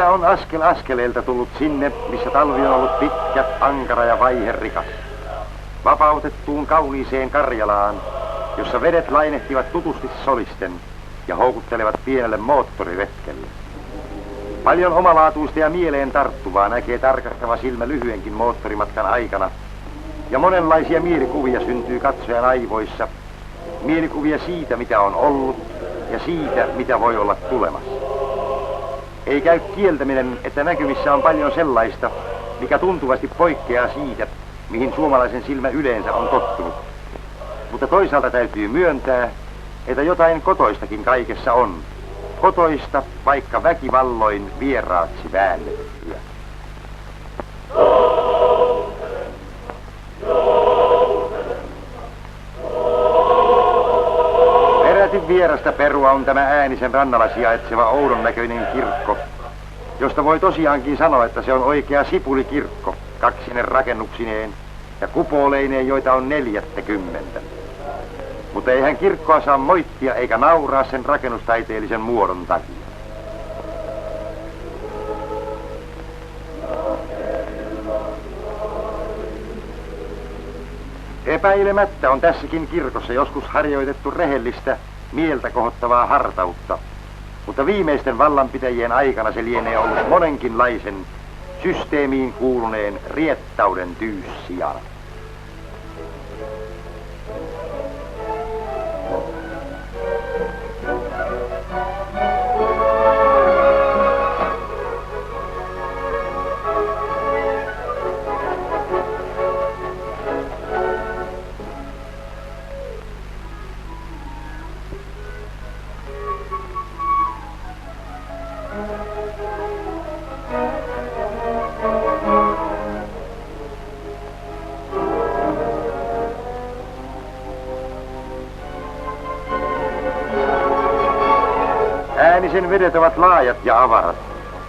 Isä on askel askeleelta tullut sinne, missä talvi on ollut pitkä, ankara ja vaiherikas. Vapautettuun kauniiseen Karjalaan, jossa vedet lainehtivat tutusti solisten ja houkuttelevat pienelle moottoriretkelle. Paljon omalaatuista ja mieleen tarttuvaa näkee tarkastava silmä lyhyenkin moottorimatkan aikana, ja monenlaisia mielikuvia syntyy katsojan aivoissa, mielikuvia siitä, mitä on ollut, ja siitä, mitä voi olla tulemassa. Ei käy kieltäminen, että näkymissä on paljon sellaista, mikä tuntuvasti poikkeaa siitä, mihin suomalaisen silmä yleensä on tottunut. Mutta toisaalta täytyy myöntää, että jotain kotoistakin kaikessa on. Kotoista, vaikka väkivalloin vieraaksi väännettyä. Peräti vierasta perua on tämä Äänisen rannalla sijaitseva oudon näköinen kirkko, josta voi tosiaankin sanoa, että se on oikea sipulikirkko, kaksinen rakennuksineen ja kupoleineen, joita on 40. Mutta eihän kirkkoa saa moittia eikä nauraa sen rakennustaiteellisen muodon takia. Epäilemättä on tässäkin kirkossa joskus harjoitettu rehellistä, mieltä kohottavaa hartautta, mutta viimeisten vallanpitäjien aikana se lienee ollut monenkinlaisen systeemiin kuuluneen riettauden tyyssijana. Äänisen vedet ovat laajat ja avarat,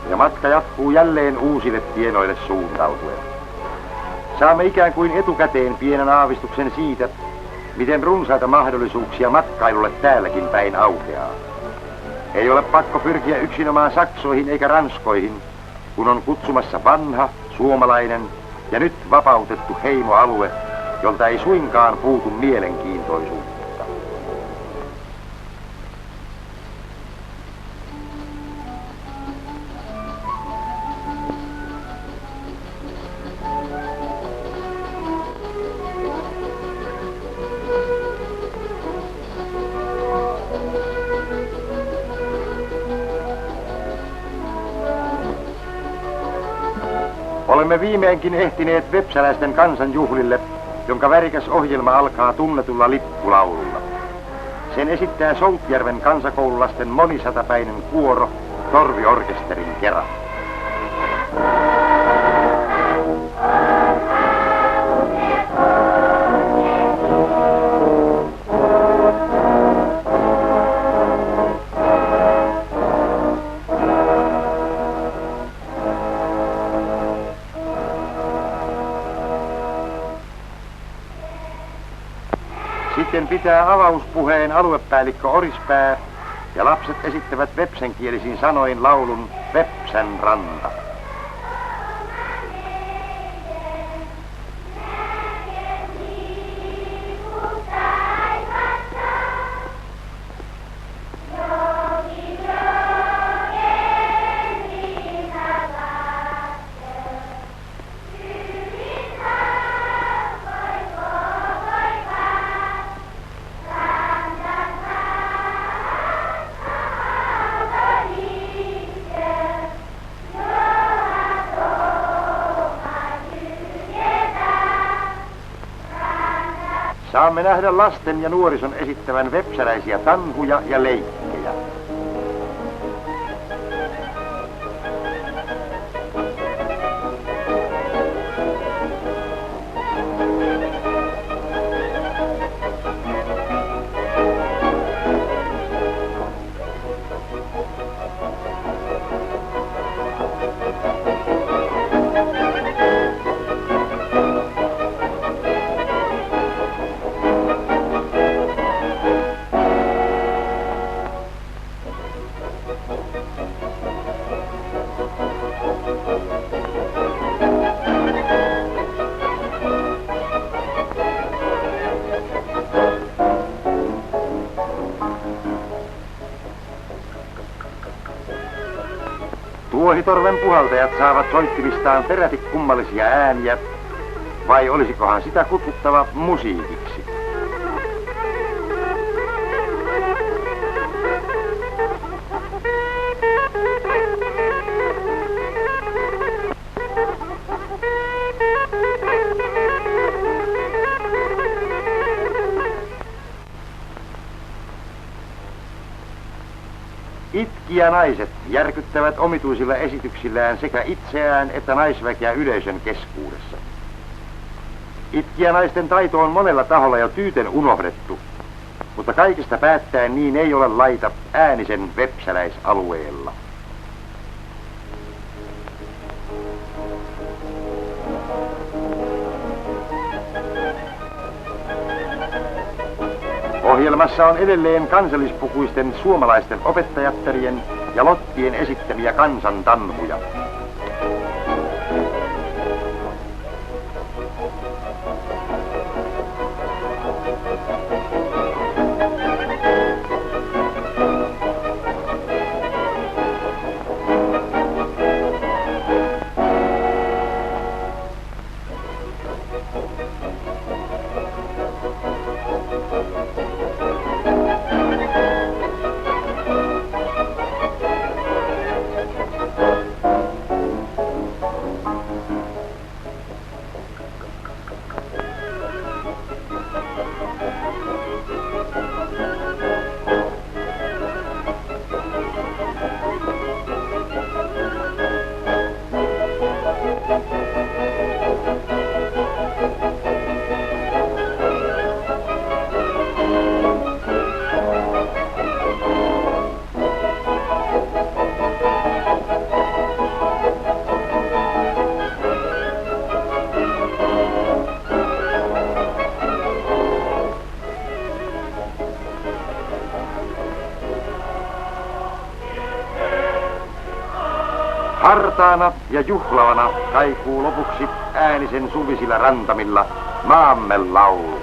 ja matka jatkuu jälleen uusille tienoille suuntautuen. Saamme ikään kuin etukäteen pienen aavistuksen siitä, miten runsaita mahdollisuuksia matkailulle täälläkin päin aukeaa. Ei ole pakko pyrkiä yksinomaan Saksoihin eikä Ranskoihin, kun on kutsumassa vanha, suomalainen ja nyt vapautettu heimoalue, jolta ei suinkaan puutu mielenkiintoisuutta. Olemme viimeinkin ehtineet vepsäläisten kansanjuhlille, jonka värikäs ohjelma alkaa tunnetulla lippulaululla. Sen esittää Soutjärven kansakoululasten monisatapäinen kuoro torviorkesterin kera. Sitten pitää avauspuheen aluepäällikkö Orispää ja lapset esittävät vepsänkielisin sanoin laulun Vepsän ranta. Saamme nähdä lasten ja nuorison esittävän vepsäläisiä tanhuja ja leikkejä. Lohitorven puhaltajat saavat soittimistaan peräti kummallisia ääniä, vai olisikohan sitä kutsuttava musiikiksi? Itkijänaiset järkyttävät omituisilla esityksillään sekä itseään että naisväkeä yleisön keskuudessa. Itkijänaisten taito on monella taholla jo tyyten unohdettu, mutta kaikesta päättäen niin ei ole laita Äänisen vepsäläisalueella. Ohjelmassa on edelleen kansallispukuisten suomalaisten opettajattarien ja lottien esittämiä kansantanhuja. Hartaana ja juhlavana kaikuu lopuksi Äänisen suvisilla rantamilla maamme laulu.